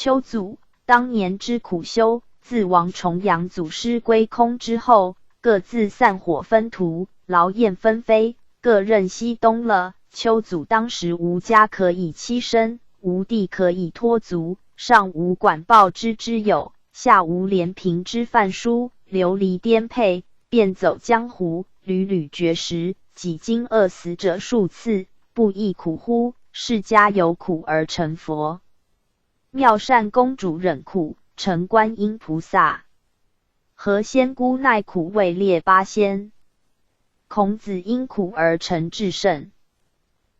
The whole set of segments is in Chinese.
丘祖当年之苦修，自王重阳祖师归空之后，各自散伙分途，劳燕分飞，各任西东了。丘祖当时无家可以栖身，无地可以托足，上无管鲍之友，下无连平之饭书，流离颠沛，遍走江湖，屡屡绝食，几经饿死者数次，不亦苦乎？释迦有苦而成佛，妙善公主忍苦成观音菩萨，何仙姑耐苦位列八仙，孔子因苦而成至圣，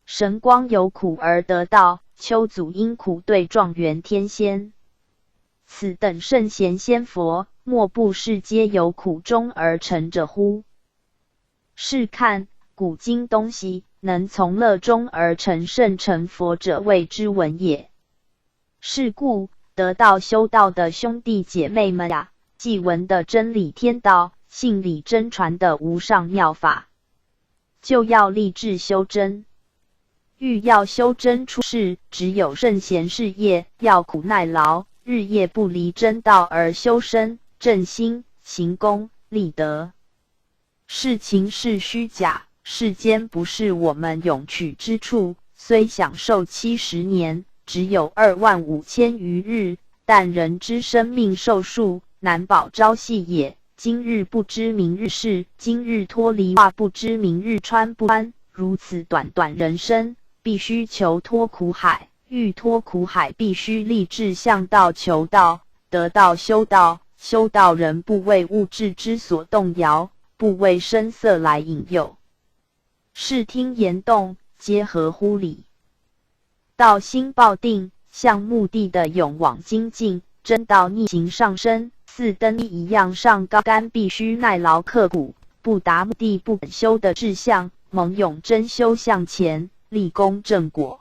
神光有苦而得道，丘祖因苦对状元天仙。此等圣贤仙佛，莫不是皆有苦中而成者乎？试看古今东西，能从乐中而成圣成佛者，谓之文也。是故得道修道的兄弟姐妹们呀，既闻的真理天道，信理真传的无上妙法，就要立志修真。欲要修真出世，只有圣贤事业，要苦耐劳，日夜不离真道而修身、正心、行功、立德。是情是虚假，世间不是我们永取之处。虽享受70年，只有25000余日，但人之生命寿数，难保朝夕也。今日不知明日事，今日脱离袜不知明日穿不穿。如此短短人生，必须求脱苦海，欲脱苦海，必须立志向道求道，得道修道。修道人不为物质之所动摇，不为声色来引诱，视听言动皆合乎理。道心抱定，向目的的勇往精进，真道逆行上升，似登一样上高杆，必须耐劳刻苦，不达目的不肯修的志向，猛勇真修向前，立功正果。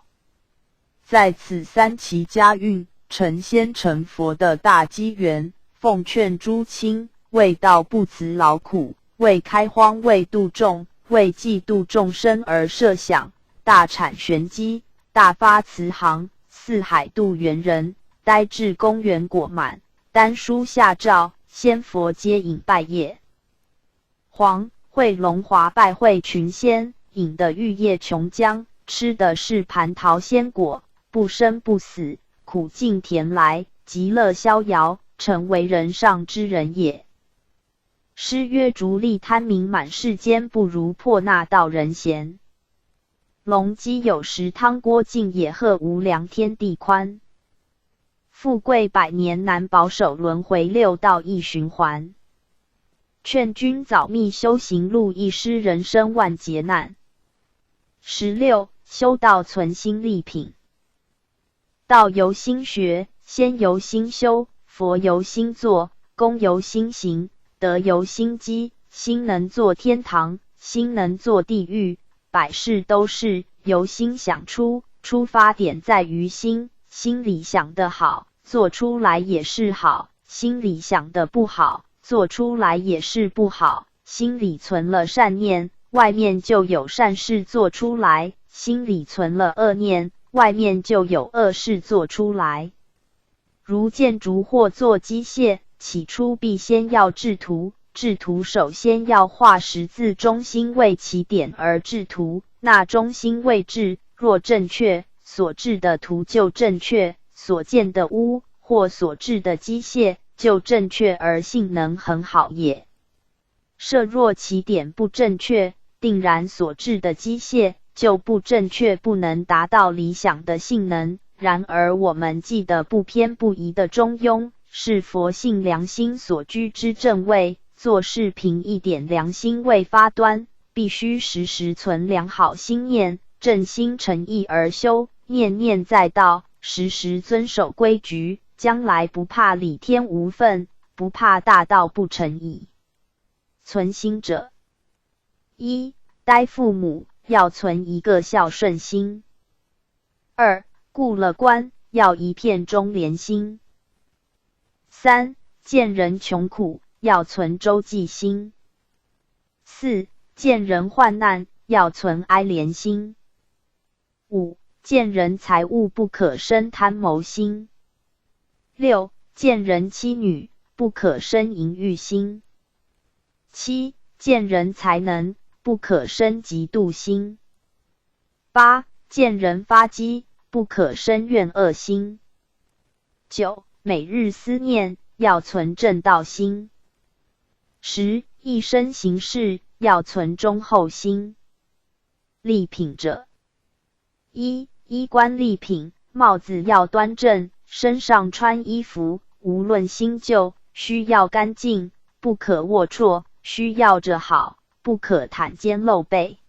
在此三奇家运成仙成佛的大机缘，奉劝诸亲，为道不辞劳苦，为开荒为度众，为济度众生而设想，大产玄机，大发慈航，四海渡猿人，呆至公园果满，丹书下诏，仙佛皆引拜谒。黄慧龙华拜会群仙，饮的玉液琼浆，吃的是蟠桃仙果，不生不死，苦尽甜来，极乐逍遥，成为人上之人也。诗曰：逐利贪名满世间，不如破那道人闲。龙基有时，汤锅尽也，鹤无量，天地宽。富贵百年难保守，轮回六道一循环。劝君早觅修行路，一失人生万劫难。16. 修道存心立品。道由心学，仙由心修，佛由心作，功由心行，德由心积。心能作天堂，心能作地狱，百事都是由心想出，出发点在于心。心里想得好，做出来也是好；心里想得不好，做出来也是不好。心里存了善念，外面就有善事做出来；心里存了恶念，外面就有恶事做出来。如建筑或做机械，起初必先要制图，制图首先要画十字中心为起点而制图，那中心位置若正确，所制的图就正确，所建的屋或所制的机械就正确而性能很好也。设若起点不正确，定然所制的机械就不正确，不能达到理想的性能。然而我们记得不偏不倚的中庸，是佛性良心所居之正位，做事凭一点良心未发端，必须时时存良好心念，正心诚意而修，念念在道，时时遵守规矩，将来不怕里天无分，不怕大道不成矣。存心者：1. 待父母，要存一个孝顺心。2. 顾了官，要一片忠廉心。3. 见人穷苦，要存周济心。4. 见人患难，要存哀怜心。5. 见人财物不可生贪谋心。6. 见人妻女，不可生淫欲心。7. 见人才能，不可生嫉妒心。8. 见人发机，不可生怨恶心。9. 每日思念，要存正道心。10. 一生行事，要存忠厚心。立品者，1. 衣冠立品，帽子要端正，身上穿衣服，无论新旧，需要干净，不可龌龊，需要着好，不可袒肩露背。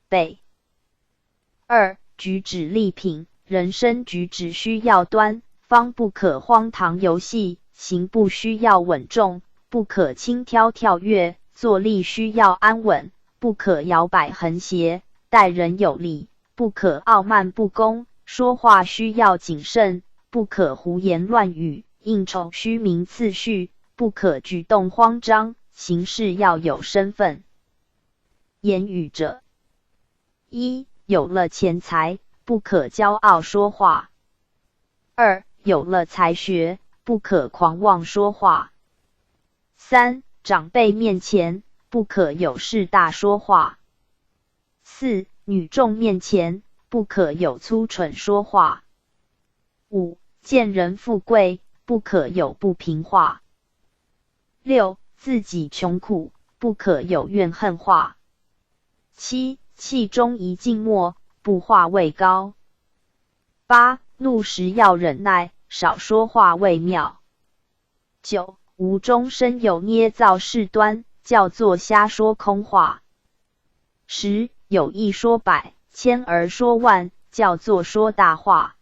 备。2. 举止立品，人生举止需要端，方不可荒唐游戏，行步需要稳重，不可轻佻跳跃，坐立需要安稳，不可摇摆横斜，待人有礼，不可傲慢不恭，说话需要谨慎，不可胡言乱语，应酬须明次序，不可举动慌张，行事要有身份。言语者，1. 有了钱财，不可骄傲说话。2. 有了才学，不可狂妄说话。3. 长辈面前，不可有事大说话。4. 女众面前，不可有粗蠢说话。5. 见人富贵，不可有不平话。6. 自己穷苦，不可有怨恨话。7. 气中一静默，不话位高。8. 怒时要忍耐，少说话为妙。9. 无中生有捏造事端，叫做瞎说空话。10. 有一说百，千而说万，叫做说大话。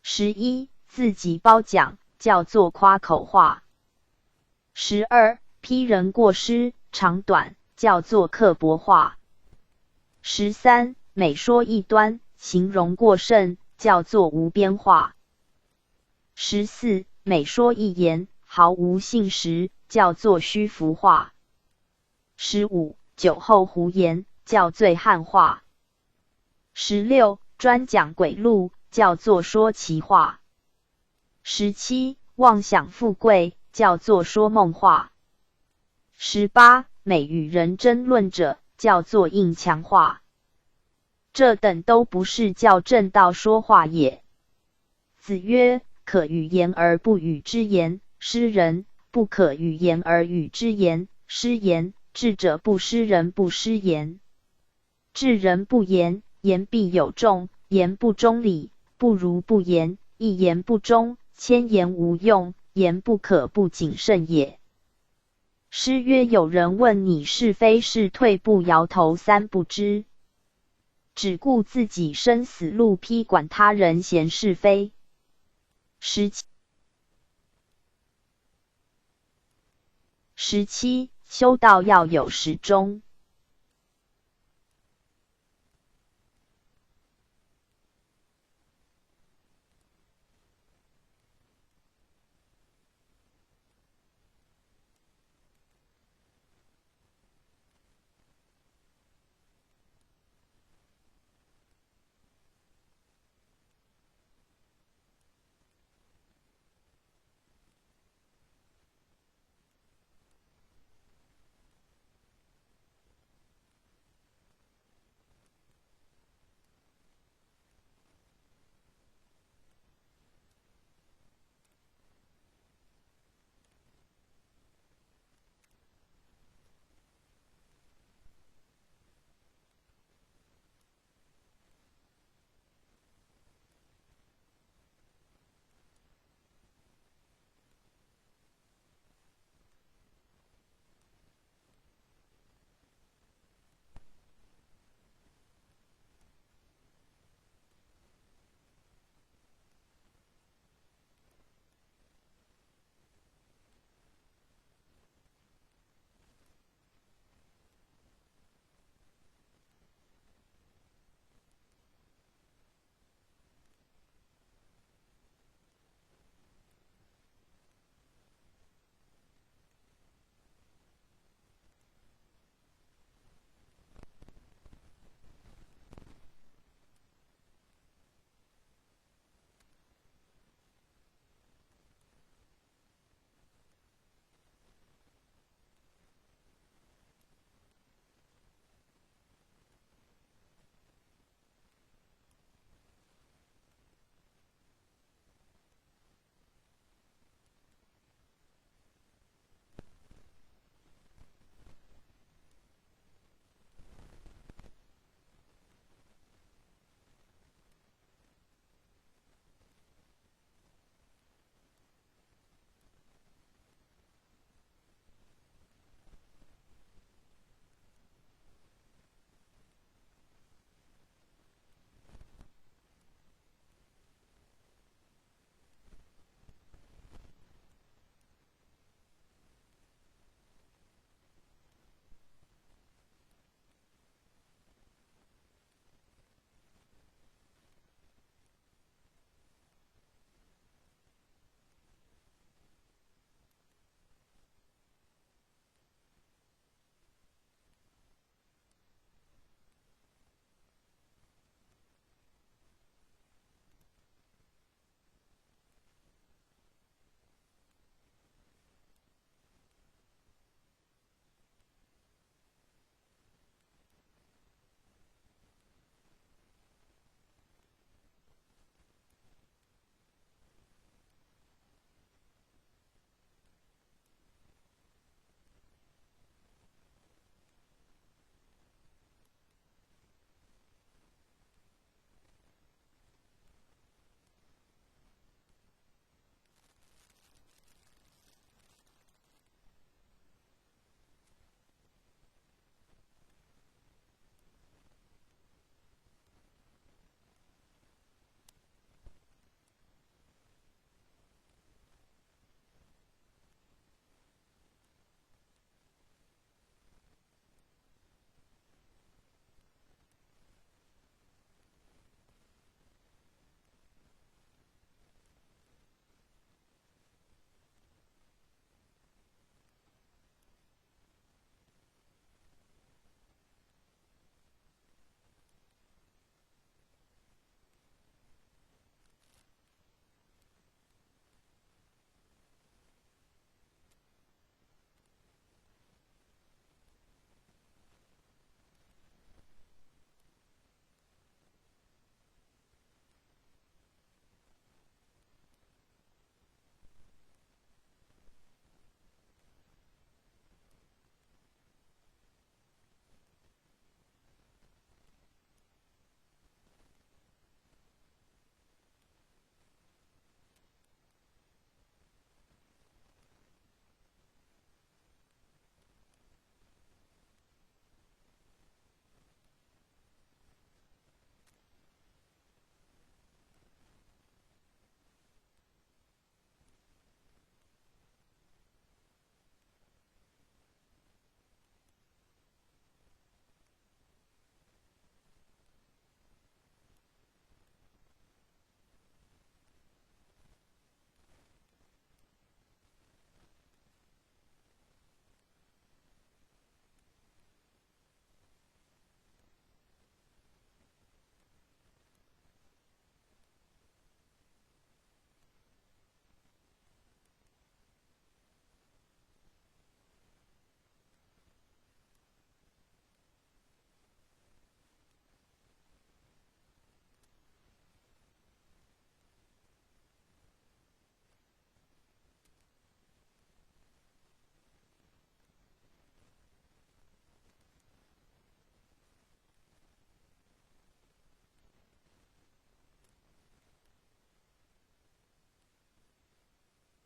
11. 自己褒奖，叫做夸口话。12. 批人过失长短，叫做刻薄话。13. 每说一端，形容过甚，叫做无边话。14. 每说一言，毫无信实，叫做虚浮话。15. 酒后胡言，叫醉汉话。16. 专讲鬼路，叫做说奇话。17. 妄想富贵，叫做说梦话。18. 每与人争论者，叫做硬强话。这等都不是叫正道说话也。子曰：可与言而不与之言，失人；不可与言而与之言，失言。智者不失人，不失言。智人不言，言必有重；言不中理，不如不言。一言不忠，千言无用，言不可不谨慎也。诗曰：有人问你是非是，退步摇头三不知。只顾自己生死路，批管他人闲是非。17. 修道要有时中。